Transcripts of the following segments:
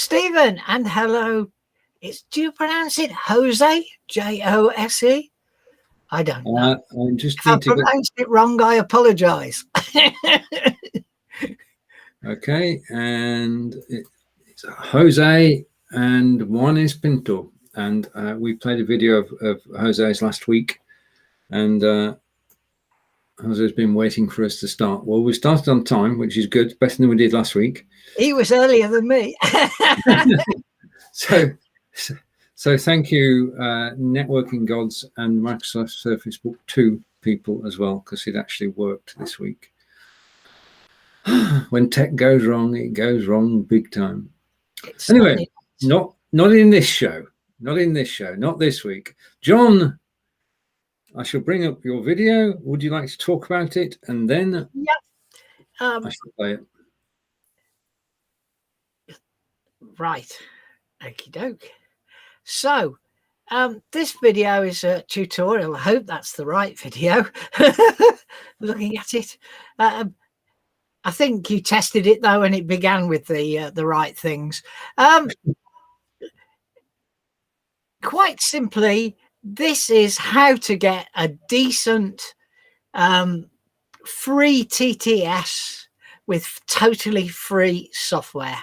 Stephen, and hello. Do you pronounce it Jose? Jose? I don't know. I just If I pronounced it wrong, I apologise. Okay, and it's Jose and one is Pinto. And we played a video of Jose's last week, and Jose's been waiting for us to start. Well, we started on time, which is good, better than we did last week. He was earlier than me. So thank you, Networking Gods and Microsoft Surface Book 2 people as well, because it actually worked this week. When tech goes wrong, it goes wrong big time. Anyway, not in this show. Not in this show. Not this week. John, I shall bring up your video. Would you like to talk about it? And then I shall play it. Right. Okie doke. So, this video is a tutorial. I hope that's the right video. Looking at it. I think you tested it though, and it began with the right things. Quite simply, this is how to get a decent free TTS with totally free software.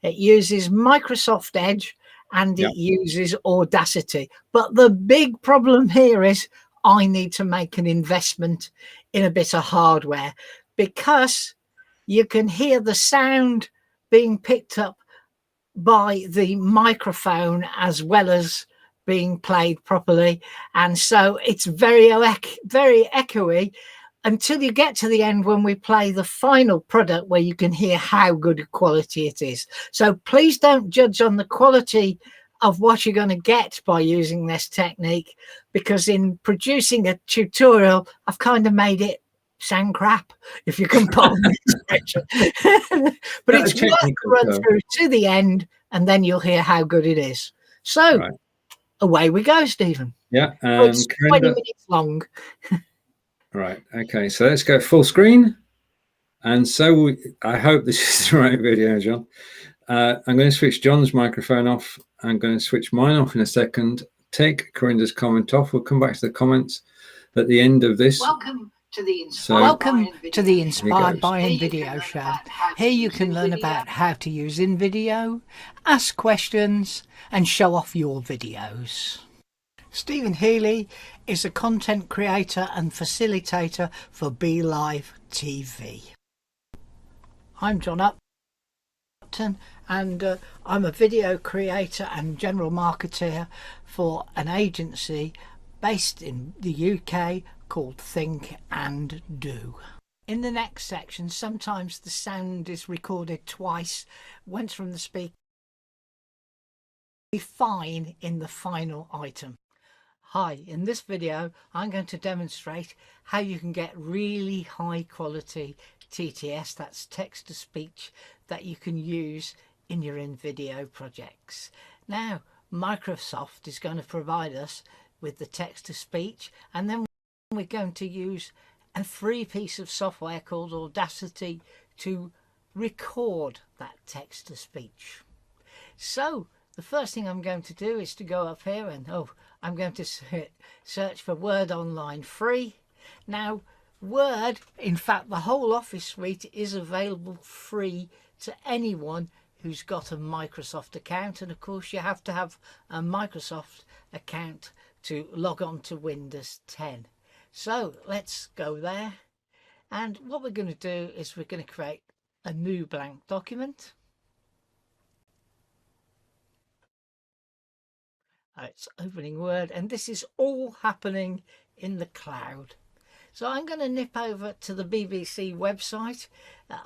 It uses Microsoft Edge and it uses Audacity. But the big problem here is I need to make an investment in a bit of hardware, because you can hear the sound being picked up by the microphone as well as being played properly. And so it's very echoey until you get to the end when we play the final product, where you can hear how good quality it is. So please don't judge on the quality of what you're going to get by using this technique, because in producing a tutorial, I've kind of made it sound crap, if you can pardon the expression. But it's worth to run through to the end, and then you'll hear how good it is. So away we go, Stephen. It's 20 minutes long. Right. Okay. So let's go full screen. And so I hope this is the right video, John. I'm going to switch John's microphone off. I'm going to switch mine off in a second. Take Corinda's comment off. We'll come back to the comments at the end of this. Welcome to the Inspired by Invideo show. Here you can learn about how to use Invideo, ask questions, and show off your videos. Stephen Healey is a content creator and facilitator for BeLive TV. I'm John Upton, and I'm a video creator and general marketeer for an agency based in the UK called Think and Do. In the next section, sometimes the sound is recorded twice, once from the speaker. Be fine in the final item. Hi, in this video I'm going to demonstrate how you can get really high quality TTS, that's text to speech, that you can use in your Invideo projects. Now, Microsoft is going to provide us with the text to speech, and then we're going to use a free piece of software called Audacity to record that text to speech. So the first thing I'm going to do is to go up here and I'm going to search for Word Online Free. Now, Word, in fact, the whole Office suite is available free to anyone who's got a Microsoft account. And of course, you have to have a Microsoft account to log on to Windows 10. So let's go there. And what we're going to do is we're going to create a new blank document. It's opening Word, and this is all happening in the cloud. So I'm going to nip over to the BBC website.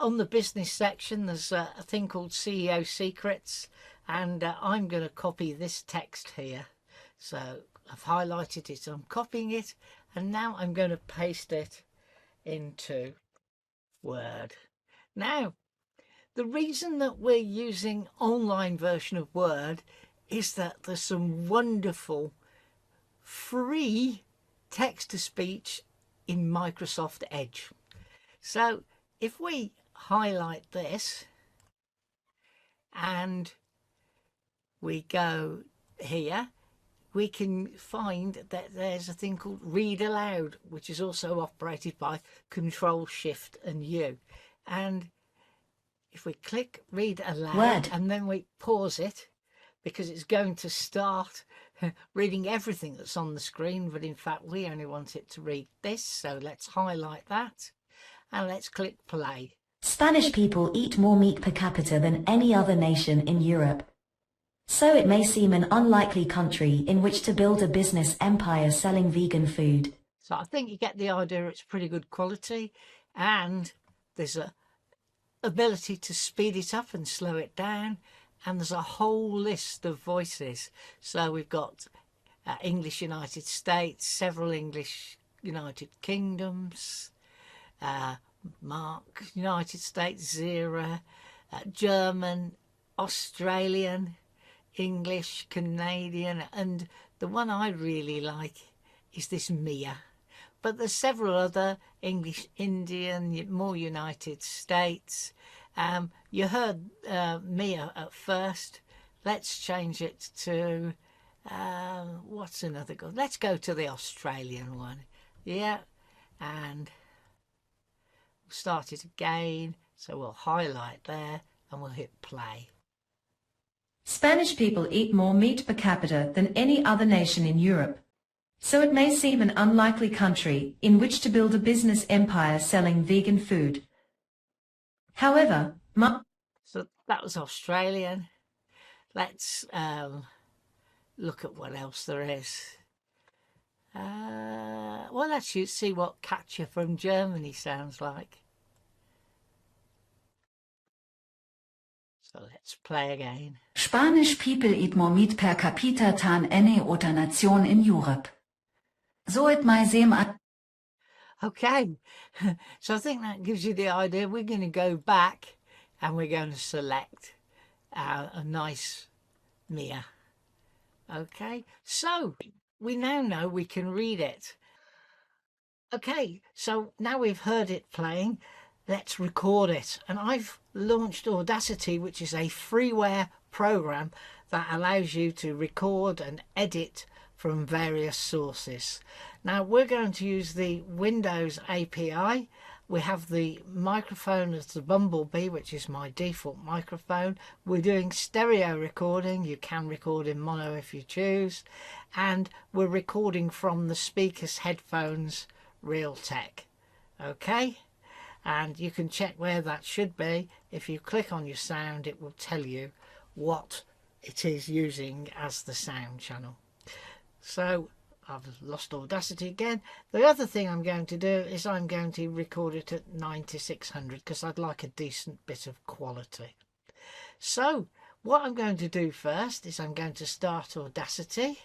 On the business section, there's a thing called CEO Secrets, and I'm going to copy this text here. So I've highlighted it, I'm copying it, and now I'm going to paste it into Word. Now, the reason that we're using online version of Word is that there's some wonderful free text-to-speech in Microsoft Edge. So if we highlight this and we go here, we can find that there's a thing called Read Aloud, which is also operated by Control Shift and U. And if we click Read Aloud and then we pause it, because it's going to start reading everything that's on the screen, but in fact we only want it to read this, so let's highlight that and let's click play. Spanish people eat more meat per capita than any other nation in Europe. So it may seem an unlikely country in which to build a business empire selling vegan food. So I think you get the idea, it's pretty good quality, and there's a ability to speed it up and slow it down, and there's a whole list of voices. So we've got English United States, several English United Kingdoms, Mark United States 0, German, Australian, English, Canadian, and the one I really like is this Mia. But there's several other English, Indian, more United States. You heard Mia at first. Let's change it to, what's another good? Let's go to the Australian one. Yeah, and we'll start it again. So we'll highlight there and we'll hit play. Spanish people eat more meat per capita than any other nation in Europe. So it may seem an unlikely country in which to build a business empire selling vegan food. However, so that was Australian. Let's look at what else there is. Well, let's see what Katja from Germany sounds like. So let's play again. Spanish people eat more meat per capita than any other nation in Europe. So it may seem Okay, so I think that gives you the idea. We're going to go back and we're going to select a nice Mia. Okay, so we now know we can read it. Okay, so now we've heard it playing, let's record it. And I've launched Audacity, which is a freeware program that allows you to record and edit from various sources. Now we're going to use the Windows API. We have the microphone as the Bumblebee, which is my default microphone. We're doing stereo recording. You can record in mono if you choose. And we're recording from the speaker's headphones, Realtek. Okay? And you can check where that should be. If you click on your sound, it will tell you what it is using as the sound channel. So I've lost Audacity again. The other thing I'm going to do is I'm going to record it at 9600 because I'd like a decent bit of quality. So what I'm going to do first is I'm going to start Audacity.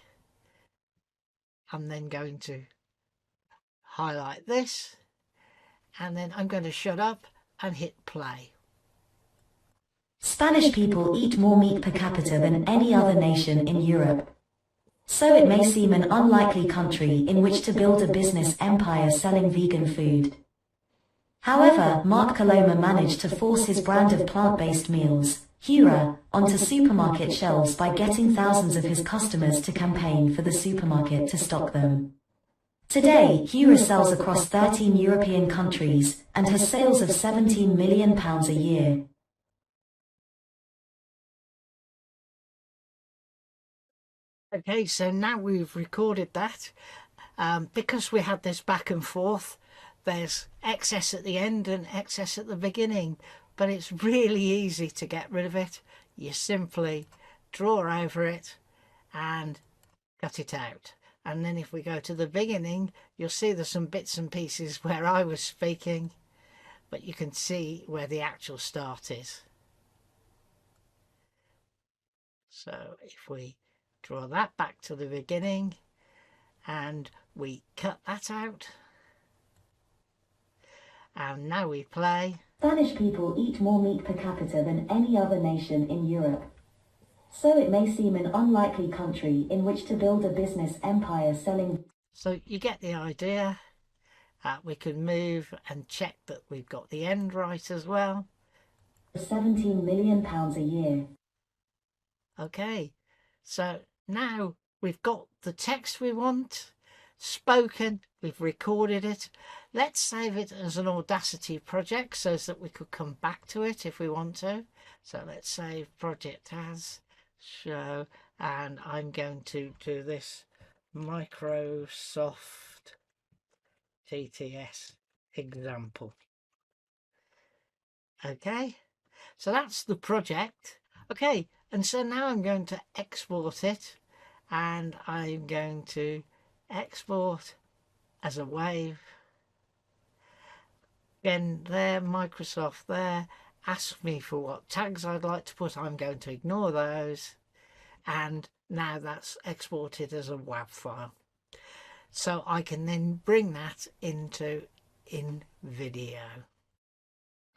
I'm then going to highlight this and then I'm going to shut up and hit play. Spanish people eat more meat per capita than any other nation in Europe. So it may seem an unlikely country in which to build a business empire selling vegan food. However, Mark Coloma managed to force his brand of plant-based meals, Healey, onto supermarket shelves by getting thousands of his customers to campaign for the supermarket to stock them. Today, Healey sells across 13 European countries and has sales of £17 million a year. Okay, so now we've recorded that. Because we had this back and forth, there's excess at the end and excess at the beginning, but it's really easy to get rid of it. You simply draw over it and cut it out. And then if we go to the beginning, you'll see there's some bits and pieces where I was speaking, but you can see where the actual start is. So if we draw that back to the beginning and we cut that out, and now we play. Spanish people eat more meat per capita than any other nation in Europe. So it may seem an unlikely country in which to build a business empire selling. So you get the idea. We can move and check that we've got the end right as well. £17 million a year. Okay, So now we've got the text we want, spoken, we've recorded it. Let's save it as an Audacity project so that we could come back to it if we want to. So let's save project as show, and I'm going to do this Microsoft TTS example. Okay, so that's the project. Okay, and so now I'm going to export it, and I'm going to export as a wave. Again, there, Microsoft there, ask me for what tags I'd like to put. I'm going to ignore those, and now that's exported as a WAV file. So I can then bring that into Invideo.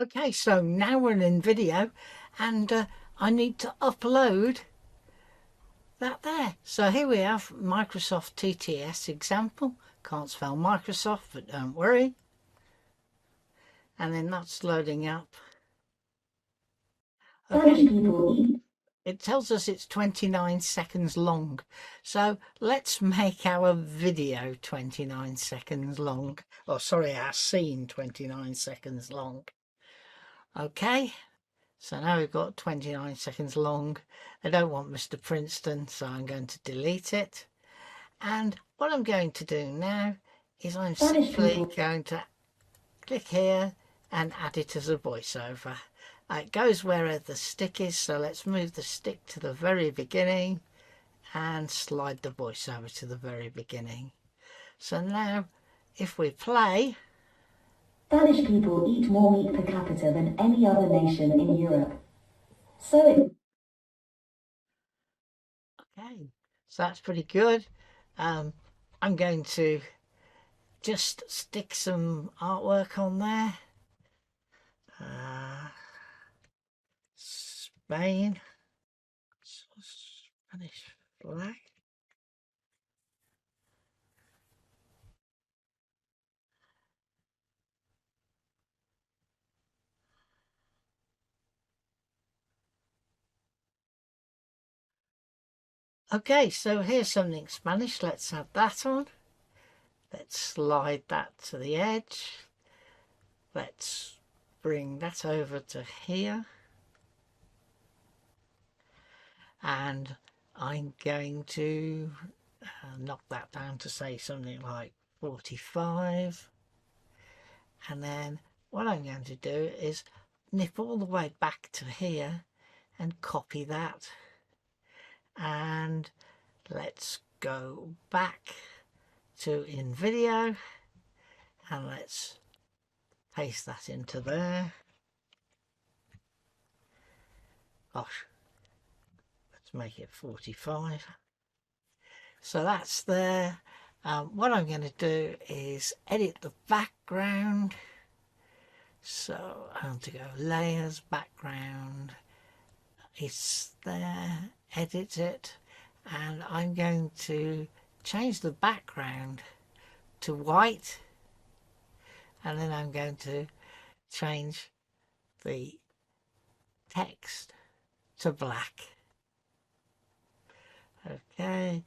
Okay, so now we're in Invideo, and I need to upload that there. So here we have Microsoft TTS example. Can't spell Microsoft, but don't worry. And then that's loading up. Okay. It tells us it's 29 seconds long. So let's make our video 29 seconds long. Oh, sorry, our scene 29 seconds long. Okay. So now we've got 29 seconds long. I don't want Mr. Princeton, so I'm going to delete it. And what I'm going to do now is I'm simply going to click here and add it as a voiceover. It goes where the stick is, so let's move the stick to the very beginning and slide the voiceover to the very beginning. So now if we play, Spanish people eat more meat per capita than any other nation in Europe. okay, so that's pretty good. I'm going to just stick some artwork on there. Spain, Spanish flag. Okay, so here's something Spanish. Let's add that on. Let's slide that to the edge. Let's bring that over to here. And I'm going to knock that down to say something like 45. And then what I'm going to do is nip all the way back to here and copy that. And let's go back to Invideo and let's paste that into there. Gosh, let's make it 45. So that's there. What I'm going to do is edit the background. So I want to go layers, background. It's there, edit it, and I'm going to change the background to white, and then I'm going to change the text to black. Okay,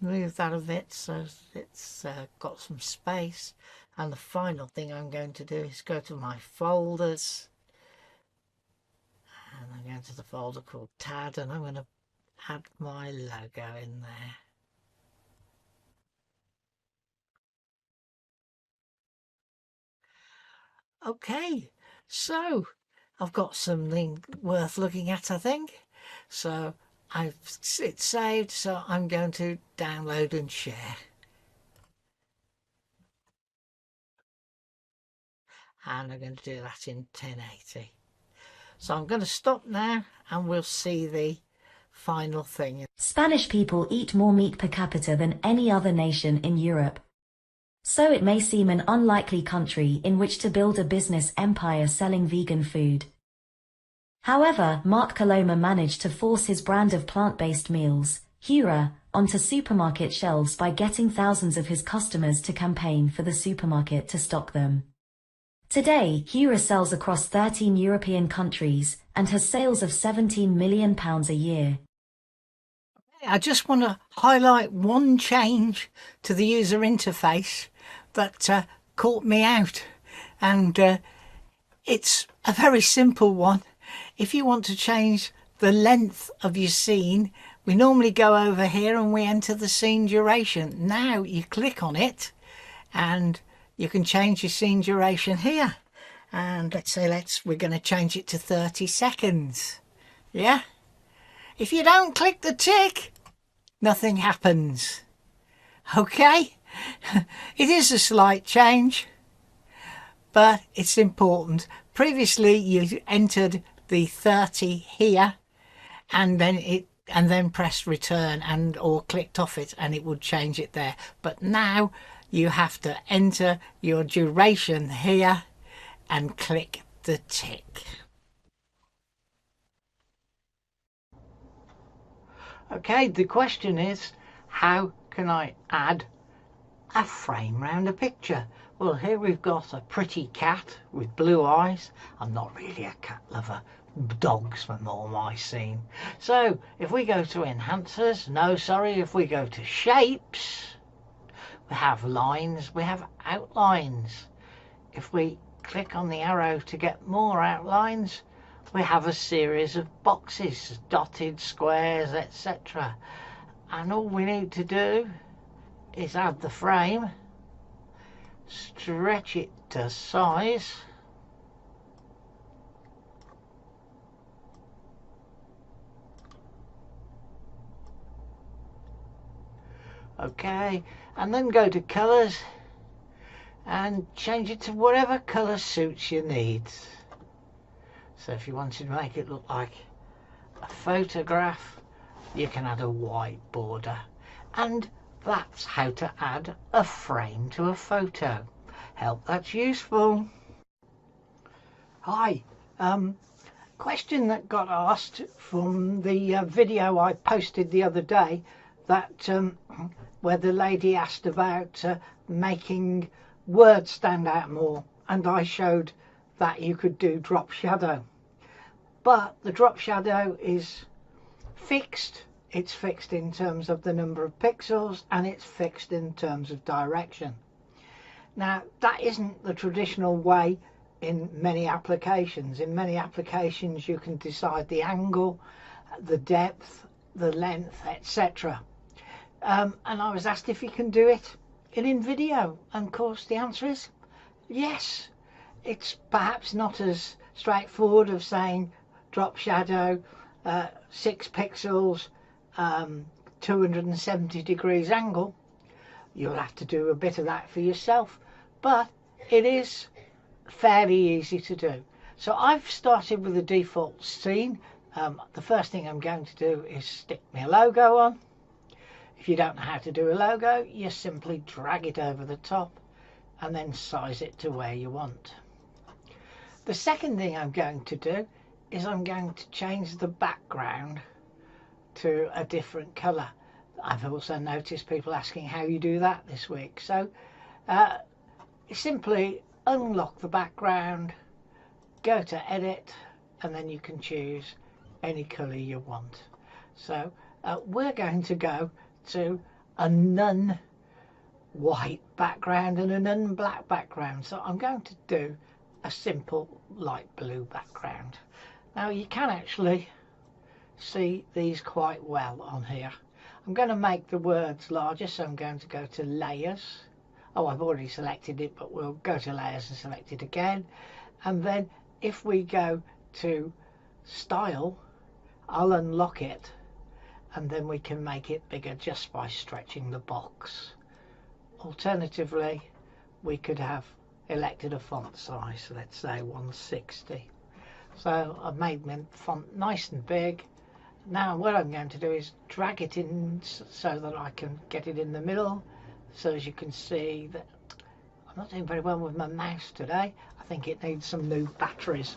move that a bit so it's got some space, and the final thing I'm going to do is go to my folders, and I'm going to the folder called TAD, and I'm going to add my logo in there. Okay, so I've got something worth looking at, I think. So it's saved, so I'm going to download and share. And I'm going to do that in 1080. So I'm going to stop now and we'll see the final thing. Spanish people eat more meat per capita than any other nation in Europe. So it may seem an unlikely country in which to build a business empire selling vegan food. However, Mark Coloma managed to force his brand of plant-based meals, Heura, onto supermarket shelves by getting thousands of his customers to campaign for the supermarket to stock them. Today, Heura sells across 13 European countries and has sales of £17 million a year. I just want to highlight one change to the user interface that caught me out, and it's a very simple one. If you want to change the length of your scene, we normally go over here and we enter the scene duration. Now you click on it and you can change your scene duration here, and let's say we're going to change it to 30 seconds. Yeah, if you don't click the tick, nothing happens. Okay, it is a slight change, but it's important. Previously you entered the 30 here and then pressed return or clicked off it and it would change it there, but now you have to enter your duration here and click the tick. Okay, the question is, how can I add a frame round a picture? Well, here we've got a pretty cat with blue eyes. I'm not really a cat lover. Dogs were more my scene. So if we go to enhancers, if we go to shapes, we have lines, we have outlines. If we click on the arrow to get more outlines, we have a series of boxes, dotted squares, etc. And all we need to do is add the frame, stretch it to size, okay, and then go to colours and change it to whatever colour suits your needs. So if you wanted to make it look like a photograph, you can add a white border, and that's how to add a frame to a photo. Hope that's useful. Hi, question that got asked from the video I posted the other day, that where the lady asked about making words stand out more, and I showed that you could do drop shadow, but the drop shadow is fixed. It's fixed in terms of the number of pixels, and it's fixed in terms of direction. Now that isn't the traditional way in many applications. In many applications you can decide the angle, the depth, the length, etc. And I was asked if you can do it in Invideo, and of course the answer is yes. It's perhaps not as straightforward of saying drop shadow, 6 pixels, 270 degrees angle. You'll have to do a bit of that for yourself, but it is fairly easy to do. So I've started with the default scene. The first thing I'm going to do is stick my logo on. If you don't know how to do a logo, you simply drag it over the top and then size it to where you want. The second thing I'm going to do is I'm going to change the background to a different colour. I've also noticed people asking how you do that this week. So simply unlock the background, go to edit, and then you can choose any colour you want. So we're going to go to a none white background and a none black background. So I'm going to do a simple light blue background. Now you can actually see these quite well on here. I'm going to make the words larger, so I'm going to go to layers. Oh, I've already selected it, but we'll go to layers and select it again. And then if we go to style, I'll unlock it, and then we can make it bigger just by stretching the box. Alternatively, we could have elected a font size, let's say 160. So I've made my font nice and big. Now what I'm going to do is drag it in so that I can get it in the middle. So as you can see, that I'm not doing very well with my mouse today. I think it needs some new batteries.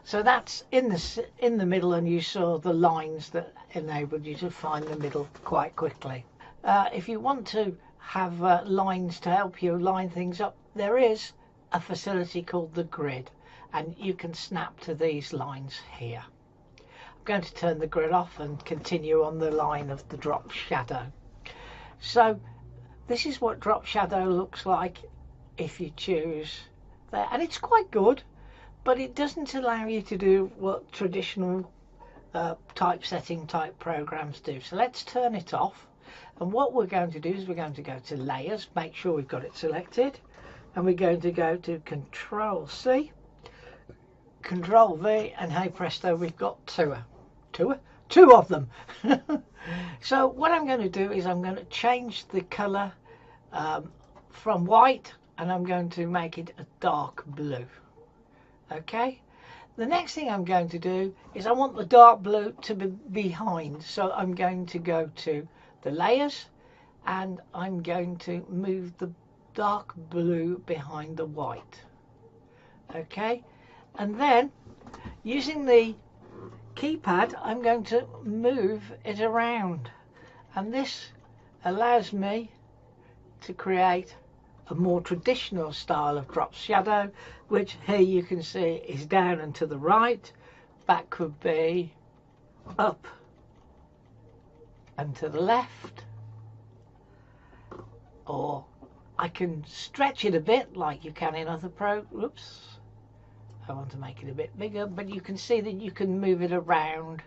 So that's in the middle, and you saw the lines that enabled you to find the middle quite quickly. If you want to have lines to help you line things up, there is a facility called the grid, and you can snap to these lines here. I'm going to turn the grid off and continue on the line of the drop shadow. So this is what drop shadow looks like if you choose there, and it's quite good, but it doesn't allow you to do what traditional typesetting type programs do. So let's turn it off, and what we're going to do is we're going to go to layers, make sure we've got it selected, and we're going to go to Control C, Control V, and hey presto, we've got two of them. So what I'm going to do is I'm going to change the color from white, and I'm going to make it a dark blue. Okay, the next thing I'm going to do is I want the dark blue to be behind, so I'm going to go to the layers, and I'm going to move the dark blue behind the white. Okay, and then using the keypad I'm going to move it around, and this allows me to create a more traditional style of drop shadow, which here you can see is down and to the right. That could be up and to the left, or I can stretch it a bit like you can in other oops, I want to make it a bit bigger, but you can see that you can move it around,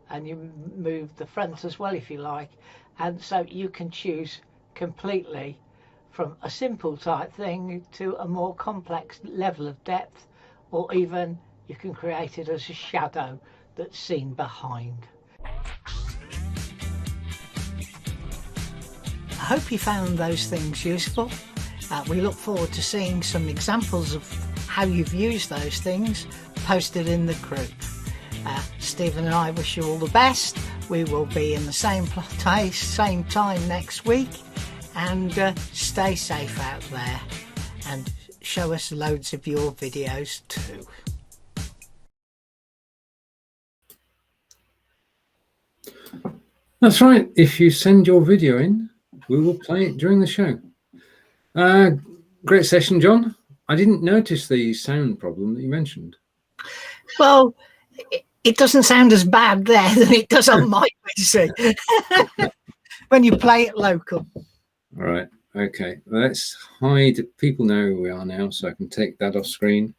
and you move the front as well if you like, and so you can choose completely from a simple type thing to a more complex level of depth, or even you can create it as a shadow that's seen behind. I hope you found those things useful. We look forward to seeing some examples of how you've used those things posted in the group. Stephen and I wish you all the best. We will be in the same place, same time next week, and stay safe out there, and show us loads of your videos too. That's right. If you send your video in, we will play it during the show. Great session, John. I didn't notice the sound problem that you mentioned. Well, it doesn't sound as bad there than it does on my PC when you play it local. All right. Okay. Let's hide. People know who we are now, so I can take that off screen,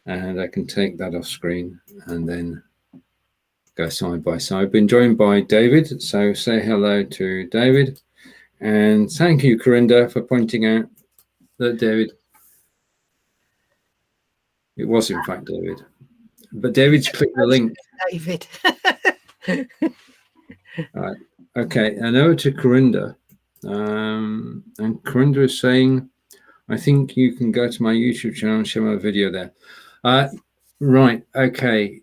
and I can take that off screen, and then go side by side. Been joined by David, so say hello to David, and thank you, Corinda, for pointing out that David. It was in fact David, but David's clicked the link. David. All right. Okay, and over to Corinda. And Corinda is saying, I think you can go to my YouTube channel and show my video there. Right. Okay.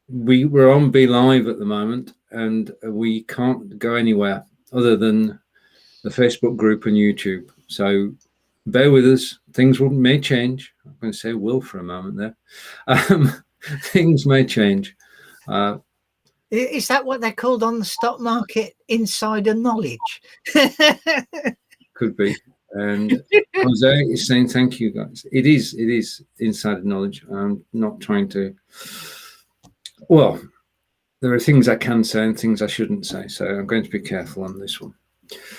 We're on Be Live at the moment, and we can't go anywhere other than the Facebook group and YouTube. So bear with us. Things may change. I'm going to say will for a moment there. Things may change. Is that what they're called on the stock market? Insider knowledge? Could be. And Jose is saying thank you, guys. It is insider knowledge. I'm not trying to. Well, there are things I can say and things I shouldn't say, so I'm going to be careful on this one.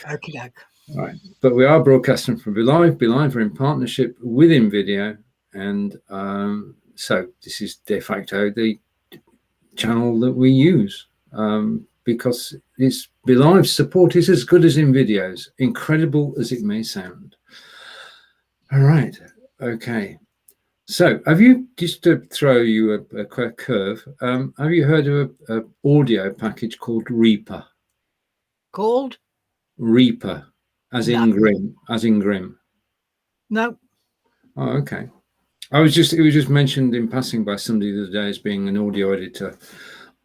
Okay. All right, but we are broadcasting from Be Live. Be Live are in partnership with Invideo, and so this is de facto the channel that we use, because it's Be Live support is as good as Invideo's, incredible as it may sound. All right, okay. So have you, just to throw you a curve, have you heard of an audio package called Reaper? Called? Reaper, as in Grim, as in Grim. No. Oh, okay. It was just mentioned in passing by somebody the other day as being an audio editor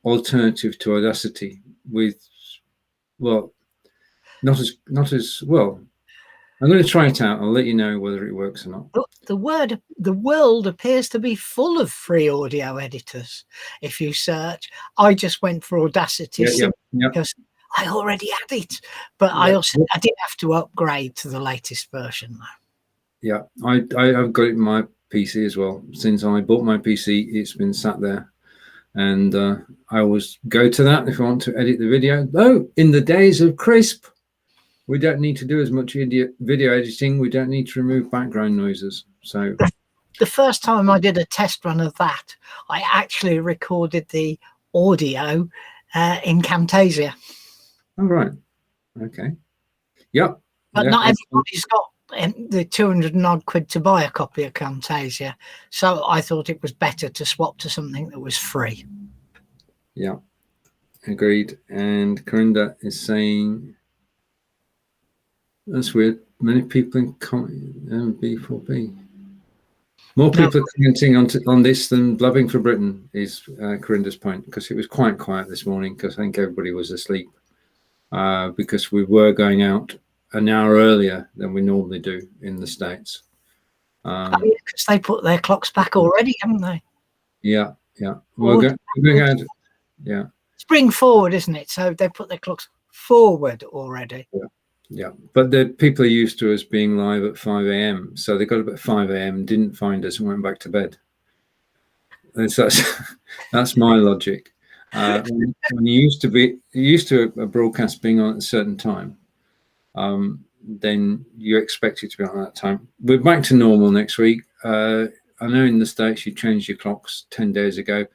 alternative to Audacity with, well, not as well. I'm going to try it out. I'll let you know whether it works or not. The world appears to be full of free audio editors. If you search, I just went for Audacity because I already had it, but I did have to upgrade to the latest version though. Yeah, I've got it in my PC as well. Since I bought my PC, it's been sat there And I always go to that if I want to edit the video. Though in the days of Crisp, we don't need to do as much video editing. We don't need to remove background noises. So the first time I did a test run of that, I actually recorded the audio in Camtasia. all right, okay, yep. But yeah, not everybody's got the 200 and odd quid to buy a copy of Camtasia, so I thought it was better to swap to something that was free. Yeah, agreed. And Corinda is saying, that's weird. Many people in B4B. More people are commenting on this than blubbing for Britain, is Corinda's point, because it was quite quiet this morning because I think everybody was asleep because we were going out an hour earlier than we normally do in the States. Because they put their clocks back already, haven't they? Yeah, yeah. We're going out. Yeah. Spring forward, isn't it? So they put their clocks forward already. Yeah. Yeah, but the people are used to us being live at 5 a.m. So they got up at 5 a.m., didn't find us, and went back to bed. That's my logic. When you used to a broadcast being on at a certain time, then you expect it to be on that time. We're back to normal next week. I know in the States you changed your clocks 10 days ago.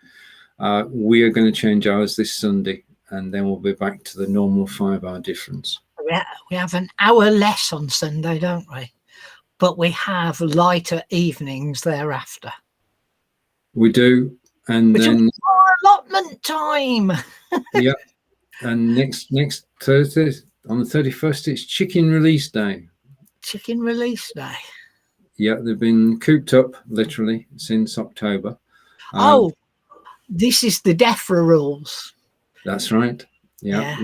We are going to change ours this Sunday, and then we'll be back to the normal 5-hour difference. We have an hour less on Sunday, don't we? But we have lighter evenings thereafter. We do, and which then our allotment time. Yeah, and next Thursday on the 31st, it's Chicken Release Day. Chicken Release Day. Yeah, they've been cooped up literally since October. This is the DEFRA rules. That's right. Yeah.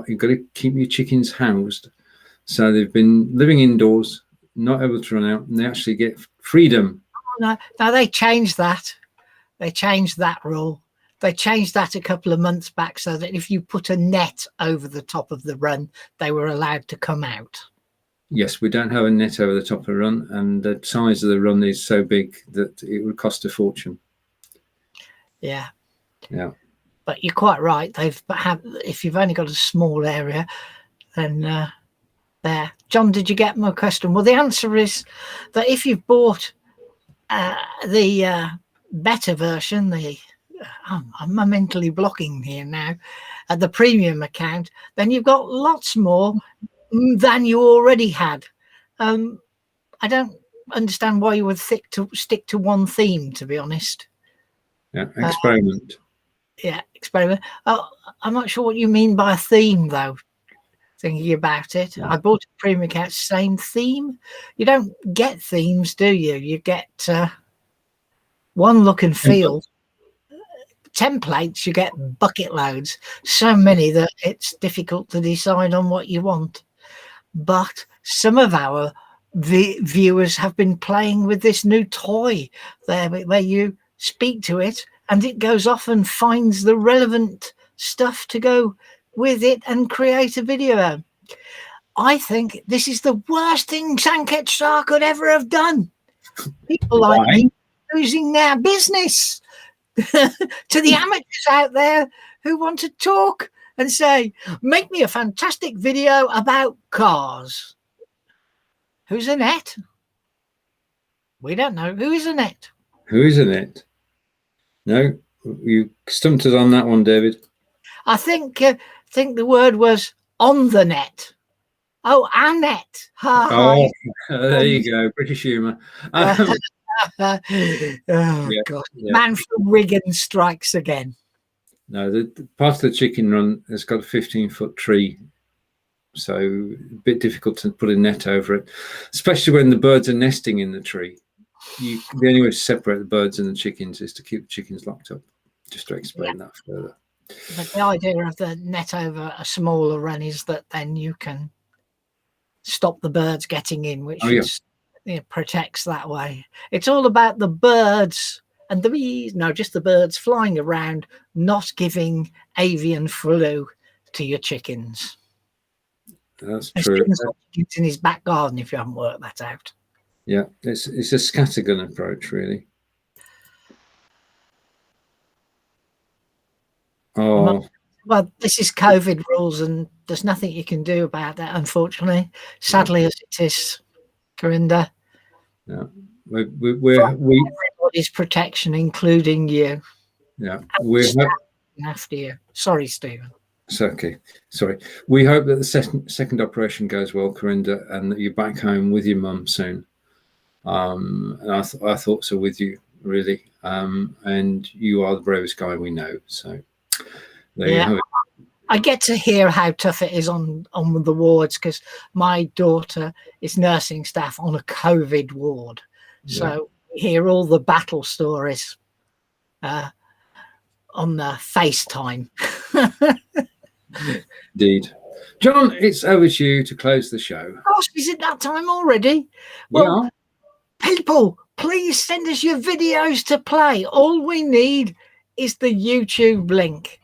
You've got to keep your chickens housed. So they've been living indoors, not able to run out, and they actually get freedom. No, they changed that. They changed that rule. They changed that a couple of months back so that if you put a net over the top of the run, they were allowed to come out. Yes, we don't have a net over the top of the run, and the size of the run is so big that it would cost a fortune. Yeah. Yeah. But you're quite right. If you've only got a small area, then there. John, did you get my question? Well, the answer is that if you've bought the better version, I'm mentally blocking here now, the premium account, then you've got lots more than you already had. I don't understand why you would stick to one theme, to be honest. Yeah, experiment. Experiment. I'm not sure what you mean by a theme, though. Thinking about it, I bought a premium account, same theme. You don't get themes, do you? You get one look and feel. Templates, you get bucket loads, so many that it's difficult to decide on what you want. But some of our viewers have been playing with this new toy there, where you speak to it and it goes off and finds the relevant stuff to go with it and create a video. I think this is the worst thing Sanket Star could ever have done. People like me losing their business to the amateurs out there who want to talk and say, make me a fantastic video about cars. Who's Annette? We don't know. Who is Annette? Who is Annette? No, you stumped us on that one, David. I think the word was on the net. Oh, Annette. Hi. There you go. British humour. God. Yeah. Man from Wigan strikes again. No, the part of the chicken run has got a 15-foot tree, so a bit difficult to put a net over it, especially when the birds are nesting in the tree. The only way to separate the birds and the chickens is to keep the chickens locked up. Just to explain that further. But the idea of the net over a smaller run is that then you can stop the birds getting in, which protects that way. It's all about the birds and the bees. No, just the birds flying around, not giving avian flu to your chickens. That's true. It's in his back garden if you haven't worked that out. Yeah, it's a scattergun approach, really. Oh, Well, this is COVID rules, and there's nothing you can do about that, unfortunately. Sadly, as it is, Corinda. yeah. For We everybody's protection, including you. yeah. After you. Sorry, Stephen. It's okay. Sorry. We hope that the second operation goes well, Corinda, and that you're back home with your mum soon. And I thought so with you, really. And you are the bravest guy we know. So there you have it. I get to hear how tough it is on the wards, because my daughter is nursing staff on a COVID ward. So we hear all the battle stories on the FaceTime. Indeed. John, it's over to you to close the show. Gosh, is it that time already? Well, people, please send us your videos to play. All we need is the YouTube link,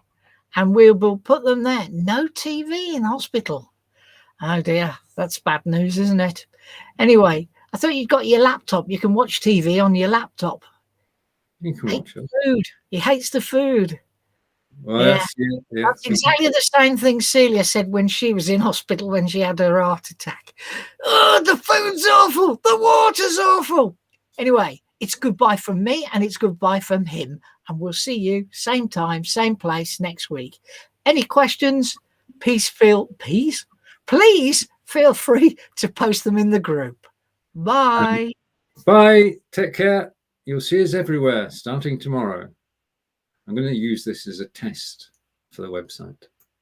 and we will put them there. No TV in hospital. Oh dear, that's bad news, isn't it? Anyway, I thought you'd got your laptop. You can watch TV on your laptop. You can watch it. Food. He hates the food. Well, That's exactly the same thing Celia said when she was in hospital when she had her heart attack. Oh, the food's awful. The water's awful. Anyway, it's goodbye from me, and it's goodbye from him. And we'll see you same time, same place next week. Any questions? Please feel free to post them in the group. Bye. Bye. Take care. You'll see us everywhere starting tomorrow. I'm going to use this as a test for the website.